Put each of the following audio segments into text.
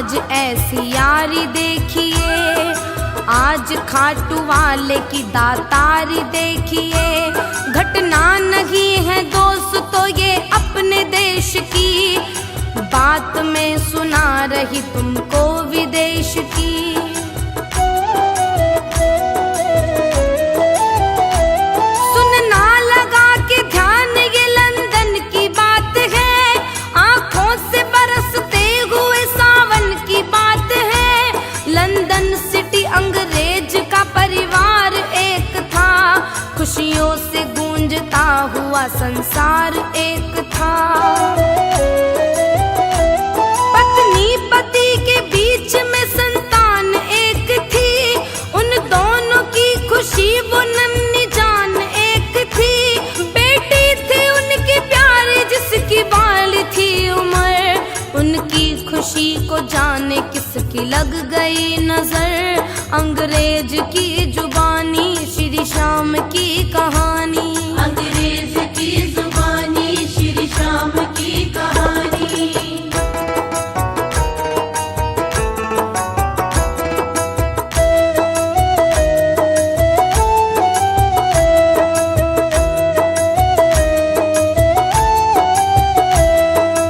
आज ऐसी यारी देखिए, आज खाटू वाले की दातारी देखिए। घटना नहीं है दोस्तों ये अपने देश की, बात मैं सुना रही तुमको विदेश की। सुनना लगा के ध्यान ये लंदन की बात है, आंखों से बरसते हुए सावन की बात है। लंदन सिटी अंग्रेज का परिवार एक था, खुशियों से गूंजता हुआ संसार एक था। पत्नी पति के बीच में संतान एक थी, उन दोनों की खुशी वो नन्ही जान एक थी। बेटी थी उनकी प्यारी जिसकी बाल थी उम्र, उनकी खुशी को जाने किसकी लग गई नजर। अंग्रेज की जुबानी श्री श्याम की कहानी, अंग्रेज की जुबानी श्री श्याम की कहानी।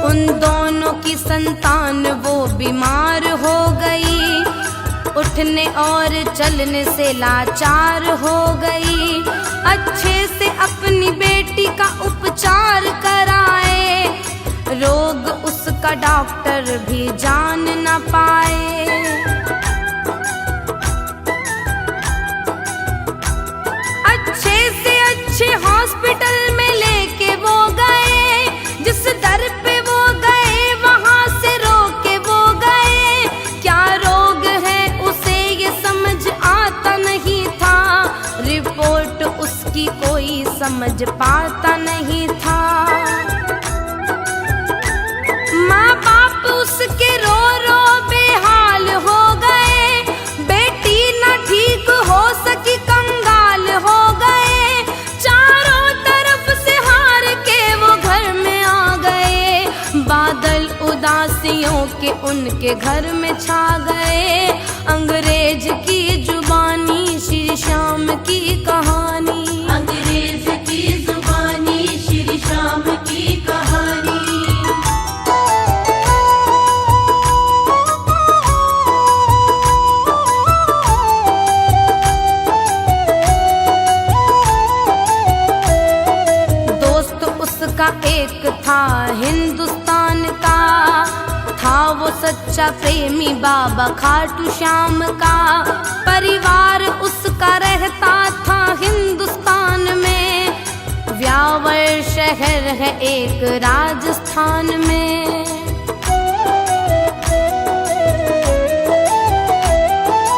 उन दोनों की संतान वो बीमार हो गई, उठने और चलने से लाचार हो गई। अच्छे से अपनी बेटी का उपचार कराए, रोग उसका डॉक्टर भी जान न पाए। अच्छे से अच्छे हॉस्पिटल में लेके वो गए, जिस दर पे वो गए वहां से रोके वो गए। क्या रोग है उसे ये समझ आता नहीं था, रिपोर्ट उसकी कोई समझ पाता नहीं था। माँ बाप उसके रो रो बेहाल हो गए, बेटी न ठीक हो सकी कंगाल हो गए। चारों तरफ से हार के वो घर में आ गए, बादल उदासियों के उनके घर में छा गए। अंग्रेज की जुबानी श्री श्याम की कहानी, अंग्रेज की जुबानी श्री श्याम की कहानी। दोस्त उसका एक था हिंदुस्तान का, था वो सच्चा प्रेमी बाबा खाटू श्याम का। परिवार उसका रहता था हिंदुस्तान में, व्यावर शहर है एक राजस्थान में।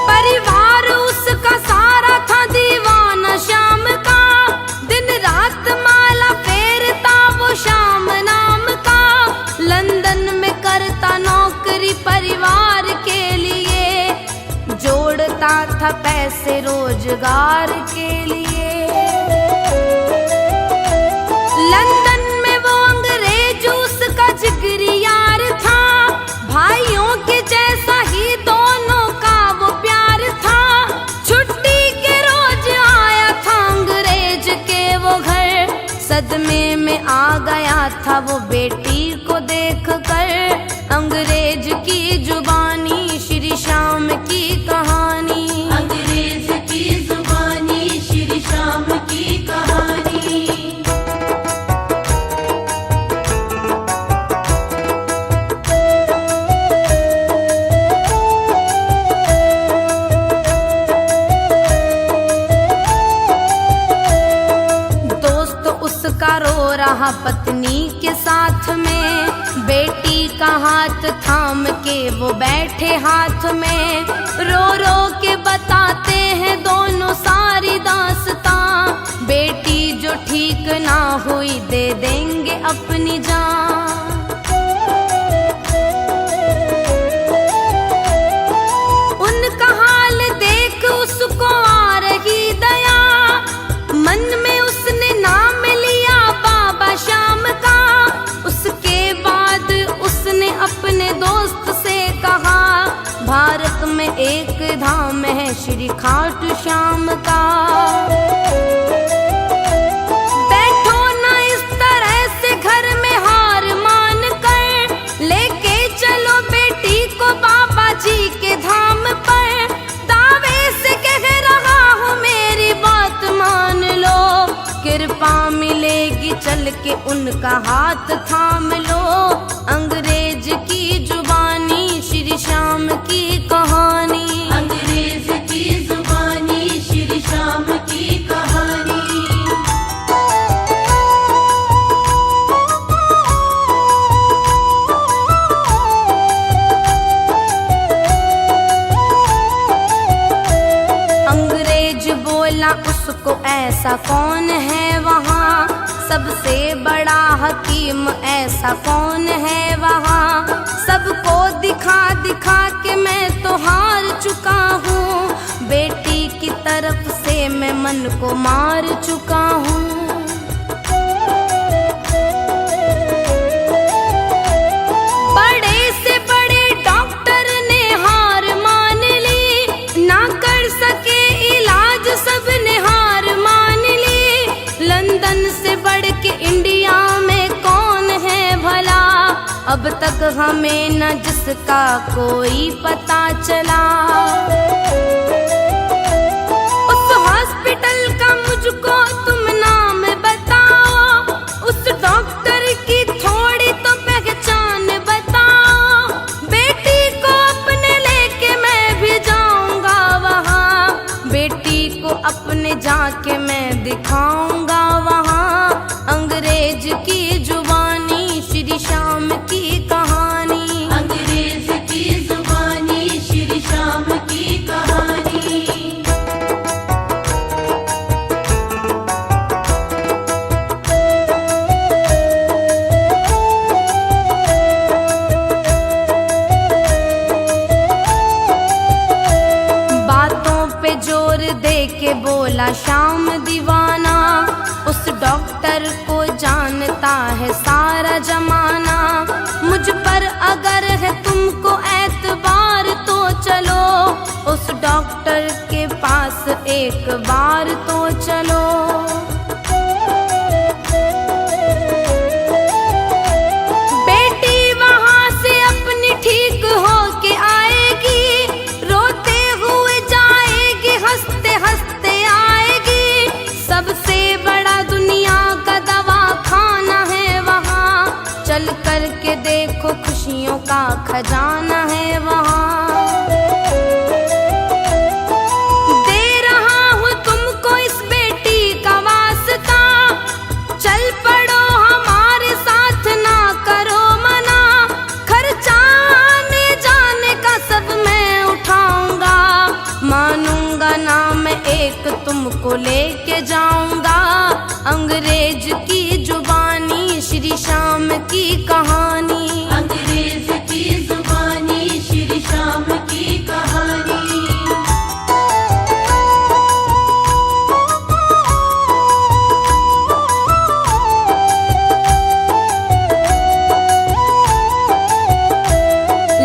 परिवार उसका सारा था दीवाना श्याम का, दिन रात माला फेरता वो श्याम नाम का। लंदन में करता नौकरी परिवार के लिए, जोड़ता था पैसे रोजगार के लिए। लंदन में वो अंग्रेज उसका जिगरी यार था, भाइयों के जैसा ही दोनों का वो प्यार था। छुट्टी के रोज आया था अंग्रेज के वो घर, सदमे में आ गया था वो बेटी को देख कर। अंग्रेज की जुबानी श्री श्याम की कहानी, अंग्रेज की जुबानी श्री श्याम की कहानी। दोस्त उसका रो रहा पत्नी के साथ में, बेटी का हाथ थाम के वो बैठे हाथ में। रो रो के बताते हैं दोनों सारी दास्तां, बेटी जो ठीक ना हुई दे देंगे अपनी जान। उनका हाल देख उसको आ रही दया, मन में उसने नाम लिया बाबा श्याम का। उसके बाद उसने अपने दोस्त से कहा, खाटू श्याम का। बैठो ना इस तरह से घर में हार मान कर, लेके चलो बेटी को बाबा जी के धाम पर। दावे से कह रहा हूँ मेरी बात मान लो, कृपा मिलेगी चल के उनका हाथ थाम लो। अंग्रेज की जुबानी श्री श्याम की कहानी, अंग्रेज की जुबानी श्री श्याम की कहानी। अंग्रेज बोला उसको ऐसा कौन है वहाँ, सबसे बड़ा हकीम ऐसा कौन है वहाँ। सबको दिखा दिखा के मैं तो हार चुका हूँ, बेटी की तरफ से मैं मन को मार चुका हूँ। बड़े से बड़े डॉक्टर ने हार मान ली, ना कर सके इलाज सबने हार मान ली। लंदन से बढ़ के इंडिया में कौन है भला, अब तक हमें न जिसका कोई पता चला। उस हॉस्पिटल का मुझको तुम नाम बताओ, उस डॉक्टर की थोड़ी तो पहचान बताओ। बेटी को अपने लेके मैं भी जाऊंगा वहाँ, बेटी को अपने जाके मैं दिखाऊंगा वहाँ। अंग्रेज की जुबानी श्री श्याम की कहानी, अंग्रेज की जुबानी श्री श्याम की कहानी। बातों पे जोर दे के बोला श्याम दीवाना, उस डॉक्टर को जानता है सारा जमाना। मुझ पर अगर है तुमको एतबार तो चलो, उस डॉक्टर के पास एक बार तो चलो। बेटी वहाँ से अपनी ठीक होके आएगी, रोते हुए जाएगी, हंसते हंसते आएगी। सबसे बड़ा दुनिया का दवाखाना है वहाँ, चल कर के देखो खुशियों का खजाना है वहाँ। दे रहा हूँ तुमको इस बेटी का वास्ता, चल पड़ो हमारे साथ ना करो मना। खर्चा आने जाने का सब मैं उठाऊंगा, मानूंगा ना मैं एक तुमको लेके जाऊंगा। अंग्रेज की जुबानी श्री श्याम की कहानी, अंग्रेज की जुबानी श्री श्याम की कहानी।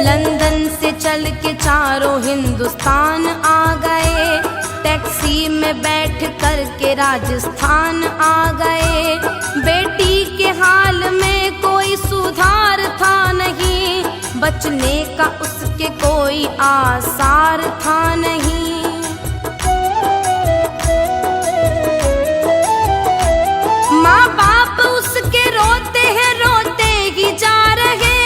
लंदन से चल के चारों हिंदुस्तान आ गए, टैक्सी में बैठ कर के राजस्थान आ गए। बेटी के हाल में कोई सुधार था नहीं, बचने का उसके कोई आसार था नहीं। माँ बाप उसके रोते हैं, रोते ही जा रहे,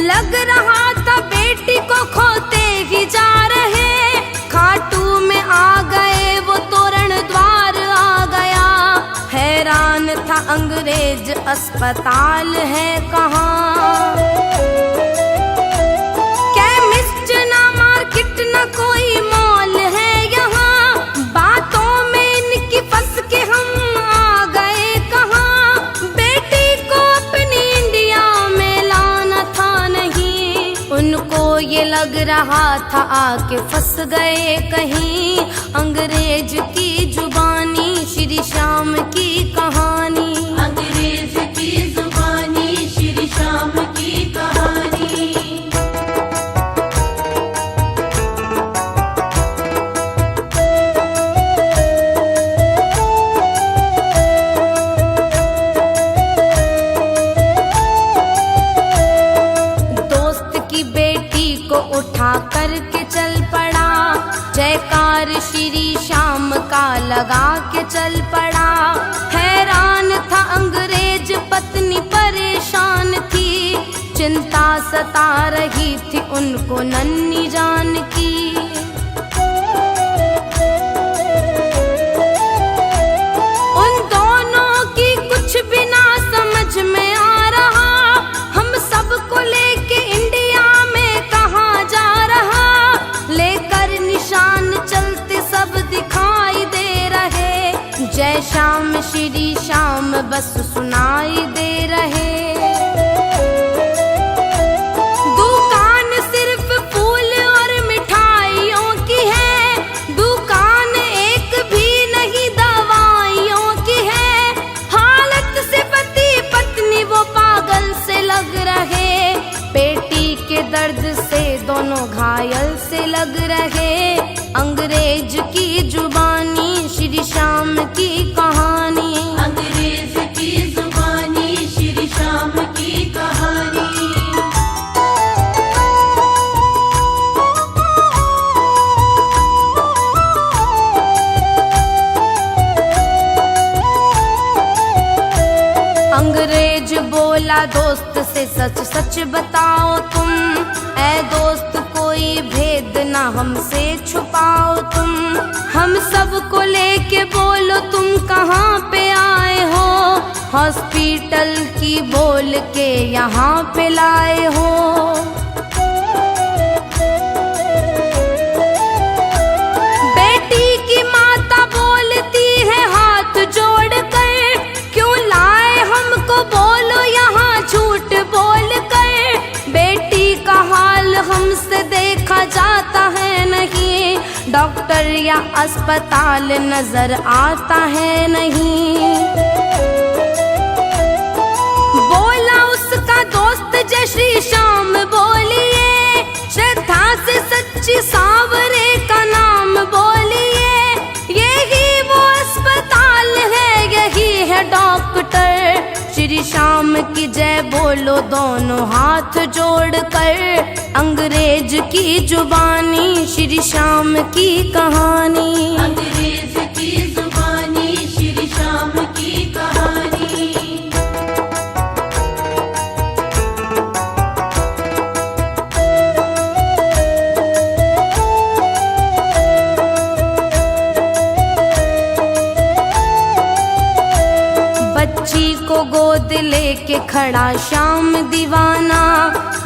लग रहा था बेटी को खोते ही जा रहे। खाटू में आ गए वो तोरण द्वार आ गया, हैरान था अंग्रेज अस्पताल है कहाँ। केमिस्ट ना मार्केट ना कोई मॉल है यहाँ, बातों में इनकी फंस के हम आ गए कहाँ। बेटी को अपनी इंडिया में लाना था नहीं, उनको ये लग रहा था आके फंस गए कहीं। अंग्रेज की जुबानी श्री श्याम की कहानी, अंग्रेज की जुबानी श्री श्याम की कहानी। लगा के चल पड़ा। हैरान था अंग्रेज, पत्नी परेशान थी, चिंता सता रही थी उनको नन्ही जान की। उन दोनों की कुछ भी ना समझ में आ रहा, हम सबको लेके इंडिया में कहाँ जा रहा। लेकर निशान चलते सब दिखाई दे रहे, जय श्याम श्री श्याम बस सुनाई दे रहे। दुकान सिर्फ फूल और मिठाइयों की है, दुकान एक भी नहीं दवाइयों की है। हालत से पति पत्नी वो पागल से लग रहे, पेटी के दर्द से दोनों घायल से लग रहे। अंग्रेज की जुबानी श्री श्याम की कहानी, अंग्रेज की जुबानी श्री श्याम की कहानी। अंग्रेज बोला दोस्त से सच सच बताओ तुम, ऐ दोस्त कोई भेद ना हमसे छुपाओ तुम। हम सबको लेके बोलो तुम कहाँ पे आए हो, हॉस्पिटल की बोल के यहाँ पे लाए हो। बेटी की माता बोलती है हाथ जोड़ कर, क्यों लाए हमको बोलो यहाँ झूठ बोल कर। बेटी का हाल हमसे देखा जाता है नहीं, डॉक्टर या अस्पताल नजर आता है नहीं। बोला उसका दोस्त जय श्री श्याम बोलिए, श्रद्धा से सच्ची सांवरे का नाम बोलिए। यही वो अस्पताल है, यही है डॉक्टर। श्री श्याम की जय बोलो दोनों हाथ जोड़ कर, अंग्रेज की जुबानी श्री श्याम की कहानी, अंग्रेज की जुबानी श्री श्याम की कहानी। बच्ची को गोद लेके खड़ा श्याम दीवाना,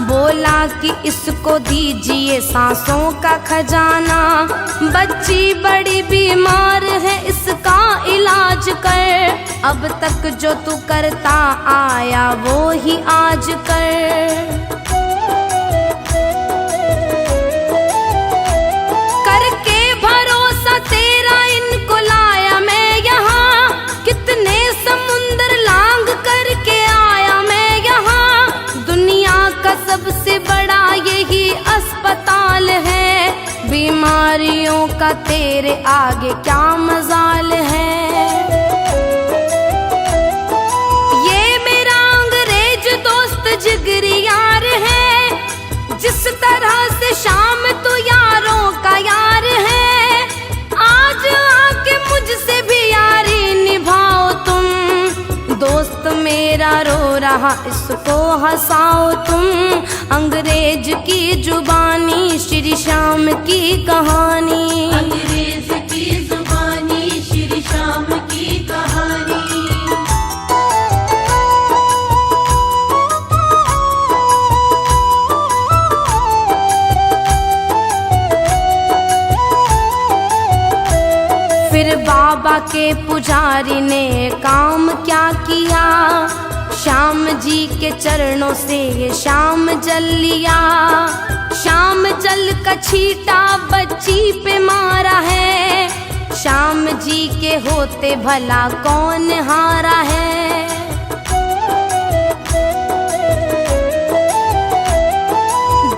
बोला कि इसको दीजिए सांसों का खजाना। बच्ची बड़ी बीमार है, इसका इलाज कर, अब तक जो तू करता आया वो ही आज कर। करके भरोसा तेरा इनको लाया मैं यहाँ, कितने समुंदर लांग करके आया मैं यहाँ। दुनिया का सबसे बड़ा यही अस्पताल है, बीमारियों का तेरे आगे क्या मजाल है। ये मेरा अंग्रेज दोस्त जिगरी यार है, जिस तरह से शाम तू यारों का यार है। आज आके मुझसे भी यारी निभाओ तुम, दोस्त मेरा रो रहा इसको हंसाओ तुम। अंग्रेज की जुबानी श्री श्याम की कहानी, अंग्रेज की जुबानी श्री श्याम की कहानी। फिर बाबा के पुजारी ने काम क्या किया, श्याम जी के चरणों से ये श्याम जल लिया। श्याम जल का छींटा बच्ची पे मारा है, श्याम जी के होते भला कौन हारा है।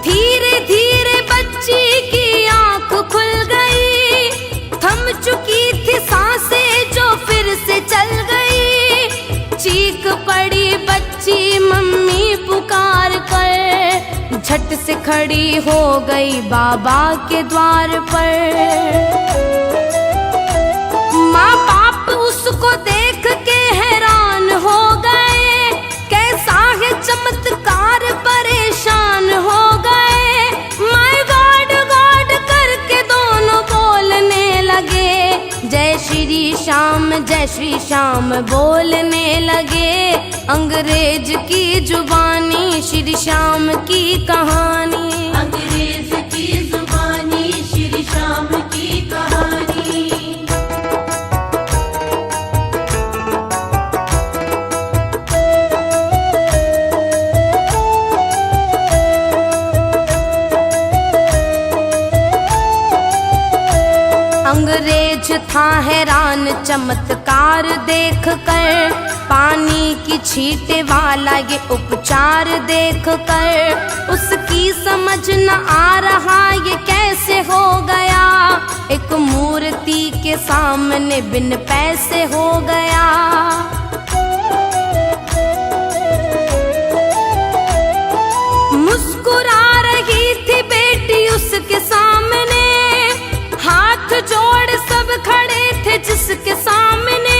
धीरे धीरे बच्ची की आंख खुल गई, थम चुकी थी सांसें जो फिर से चल गई। चीख पड़ी बच्ची मम्मी पुकार कर, झट से खड़ी हो गई बाबा के द्वार पर। जय श्री श्याम बोलने लगे। अंग्रेज की जुबानी श्री श्याम की कहानी। अंग्रेज की जुबानी श्री श्याम की कहानी। अंग्रेज था हैरान चमत्कार देख कर, पानी की छींटे वाला ये उपचार देख कर। उसकी समझ न आ रहा ये कैसे हो गया, एक मूर्ति के सामने बिन पैसे हो गया। मुस्कुरा रही थी बेटी उसके सामने, हाथ जोड़ सब खड़े थे जिसके सामने।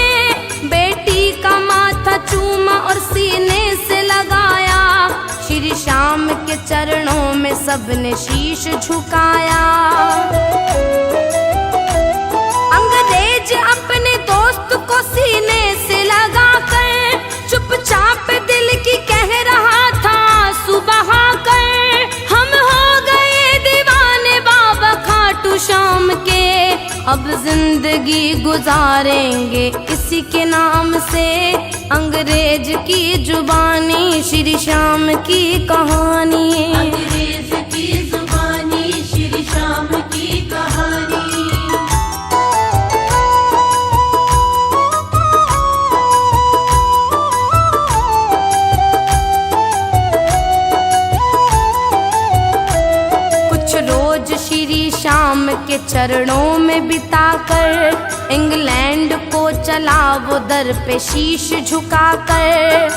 बेटी का माथा चूमा और सीने से लगाया, श्री श्याम के चरणों में सबने शीश झुकाया। अंग्रेज अपने दोस्त को सीने से लगाकर चुपचाप दिल की कह रहा था सुबह कर, हम हो गए दीवाने बाबा खाटू श्याम के, अब जिंदगी गुजारेंगे इसी के नाम से। अंग्रेज की जुबानी श्री श्याम की कहानी। अंग्रेज की जुबानी श्री श्याम की कहानी। श्री श्याम के चरणों में बिताकर इंग्लैंड को चला वो दर पे शीश झुकाकर।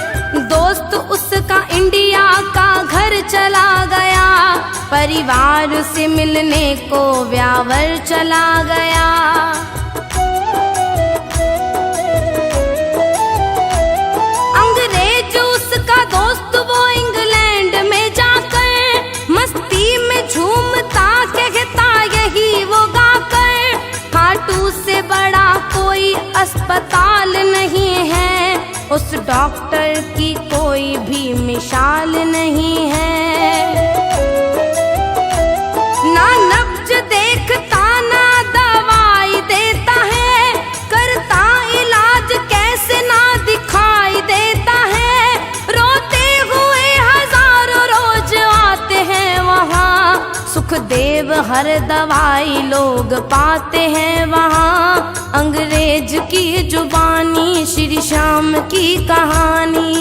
दोस्त उसका इंडिया का घर चला गया, परिवार से मिलने को व्यावर चला गया। अंग्रेज उसका दोस्त वो इंग्लैंड में जाकर मस्ती में झूमता कहता यही वो गाकर, खाटू से बड़ा कोई अस्पताल नहीं है, उस डॉक्टर की कोई भी मिसाल नहीं है। ना नब्ज देखता ना दवाई देता है, करता इलाज कैसे ना दिखाई देता है। रोते हुए हजारों रोज आते हैं वहाँ, सुखदेव हर दवाई लोग पाते हैं वहाँ। अंग्रेज की जुबानी श्री श्याम की कहानी।